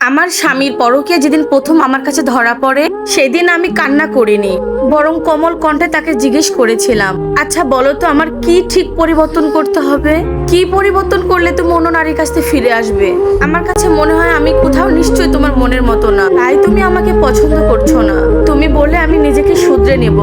আমার স্বামীর পরকীয়া যেদিন প্রথম আমার কাছে ধরা পড়ে সেদিন আমি কান্না করিনি, বরং কোমল কণ্ঠে তাকে জিজ্ঞেস করেছিলাম, আচ্ছা বলো তো আমার কি ঠিক পরিবর্তন করতে হবে? কি পরিবর্তন করলে তুমি অন্য নারীর কাছে ফিরে আসবে? আমার কাছে মনে হয় আমি কোথাও নিশ্চয়ই তোমার মনের মতো না, তাই তুমি আমাকে পছন্দ করছো না। তুমি বললে আমি নিজেকে শুধরে নেব।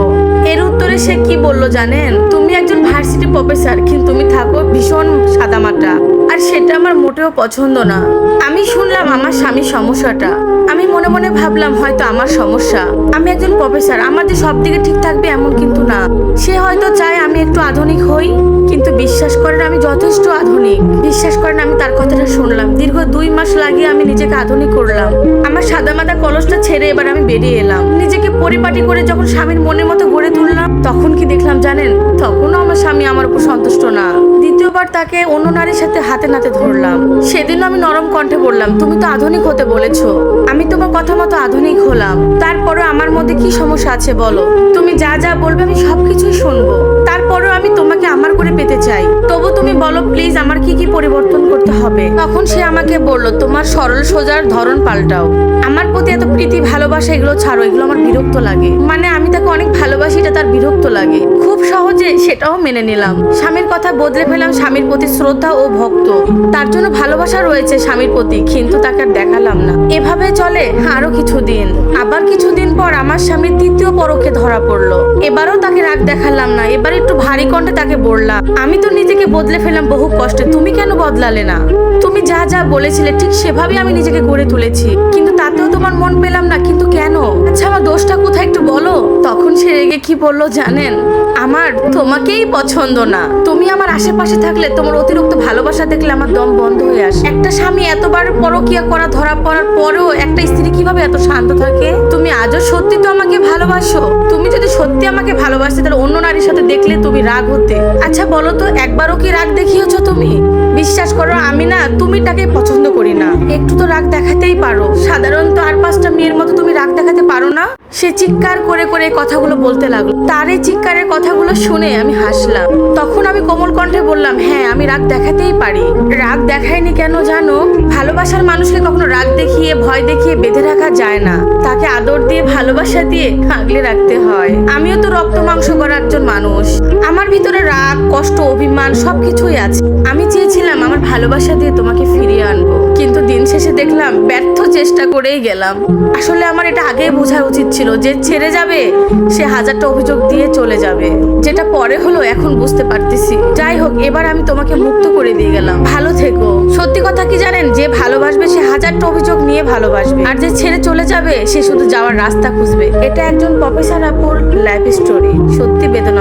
এর উত্তরে সে কি বললো জানেন? তুমি একজন ভার্সিটি প্রফেসর, কিন্তু তুমি থাকো ভীষণ সাদামাটা, আর সেটা আমার মোটেও পছন্দ না। আমি শুনলাম আমার স্বামীর সমস্যাটা। আমি মনে মনে ভাবলাম হয়তো আমার সমস্যা। আমি একজন প্রফেসর, আমার যে সব দিকে ঠিক থাকবে এমন কিন্তু না। সে হয়তো চায় আমি একটু আধুনিক হই, কিন্তু বিশ্বাস করেন আমি যথেষ্ট আধুনিক। বিশ্বাস করেন আমি তার কথাটা শুনলাম। দীর্ঘ 2 মাস লাগিয়ে আমি নিজেকে আধুনিক করলাম। আমার সাদামাটা কলসটা ছেড়ে এবার আমি বেরিয়ে এলাম। নিজেকে পরিপাটি করে যখন স্বামীর মনের মতো গড়ে তুললাম, তখন কি দেখলাম জানেন? তখনও আমার স্বামী আমার উপর সন্তুষ্ট না। দ্বিতীয়বার তাকে অন্য নারীর সাথে হাতে নাতে ধরলাম। সেদিন আমি নরম কণ্ঠে বললাম, তুমি তো আধুনিক হতে বলেছো, আমি তোমার কথা মতো আধুনিক হলাম। তারপরও আমার মধ্যে কি সমস্যা আছে বলো? তুমি যা যা বলবে আমি সবকিছুই শুনবো। তারপরেও আমি তোমাকে আমার করে পেতে চাই। তবু তুমি বলো প্লিজ আমার কি কি পরিবর্তন করতে হবে? তখন সে আমাকে বলল, তোমার সরল সোজার ধরন পাল্টাও। আমার প্রতি এত প্রীতি ভালোবাসা এগুলো ছাড়ো, এগুলো আমার বিরক্ত লাগে। মানে আমি তাকে অনেক ভালোবাসি, এটা তার বিরক্ত লাগে। খুব সহজে সেটাও মেনে নিলাম। স্বামীর কথা বদলে ফেলাম, স্বামীর প্রতি শ্রদ্ধা ও ভক্ত। তার জন্য ভালোবাসা রয়েছে স্বামীর প্রতি, কিন্তু তাকে আর দেখালাম না। এভাবে চলে আরো কিছুদিন। আবার কিছুদিন পর আমার স্বামীর তৃতীয় পরকে ধরা পড়লো। এবারও তাকে রাগ দেখালাম না, এবার একটু ভারী কণ্ঠে তাকে বললাম, আমি তো নিজেকে বদলে ফেললাম বহু কষ্টে, তুমি কেন বদলালে না? তুমি যা যা বলেছিলে ঠিক সেভাবে আমি নিজেকে গড়ে তুলেছি, কিন্তু তাতেও তোমার মন পেলাম না। কিন্তু কেন? আচ্ছা আমার দোষটা কোথায় একটু বলো। তখন সে রেগে কি বললো জানেন? আমার তোমাকেই পছন্দ না। তুমি আমার আশেপাশে থাকলে তোমার অতিরিক্ত ভালোবাসা দেখলে আমার দম বন্ধ হয়ে আসে। একটা স্বামী এতবার পরকীয়া করা ধরা পড়ার পরেও একটা স্ত্রী কিভাবে এত শান্ত থাকে? তুমি আজও সত্যি তো আমাকে ভালোবাসো? তুমি যদি সত্যি আমাকে ভালোবাসতে তাহলে অন্য নারীর সাথে দেখলে তুমি রাগ হতে। আচ্ছা বলো তো একবারও কি রাগ দেখিয়েছো তুমি? বিশ্বাস করো আমি না তুমিটাকে পছন্দ করি না। একটু তো রাগ দেখাতেই পারো। সাধারণত আর 5টা মেয়ের মতো তুমি রাগ দেখাতে পারো না? সে চিৎকার করে করে কথাগুলো বলতে লাগলো। তার এই চিৎকারের কথাগুলো শুনে আমি হাসলাম। তখন আমি কোমল কণ্ঠে বললাম, হ্যাঁ আমি রাগ দেখাতেই পারি। রাগ দেখাইনি কেন জানো? ভালোবাসার মানুষকে কখনো রাগ দেখিয়ে ভয় দেখিয়ে বেঁধে রাখা যায় না। তাকে আদর দিয়ে ভালোবাসা দিয়ে আগলে রাখতে হয়। আমিও তো রক্ত মাংস করা একজন মানুষ। আমার ভিতরে রাগ কষ্ট অভিমান সবকিছুই আছে। আমি চেয়েছিলাম আমার ভালোবাসা দিয়ে তোমাকে ফিরিয়ে আনবো, কিন্তু দিন শেষে দেখলাম ব্যর্থ চেষ্টা করেই গেলাম। আসলে আমার এটা আগেই বোঝা উচিত ছিল যে ছেড়ে যাবে সে 1000টা অভিযোগ দিয়ে চলে যাবে। যেটা পরে হলো এখন বুঝতে পারতেছি। যাই হোক এবার আমি তোমাকে মুক্ত করে দিয়ে গেলাম, ভালো থেকো। সত্যি কথা কি জানেন? যে ভালোবাসবে সে 1000টা অভিযোগ নিয়ে ভালোবাসবে, আর যে ছেড়ে চলে যাবে সে শুধু যাওয়ার রাস্তা খুঁজবে। এটা একজন প্রফেসর আপুর লাইফ স্টোরি, সত্যি বেদনা।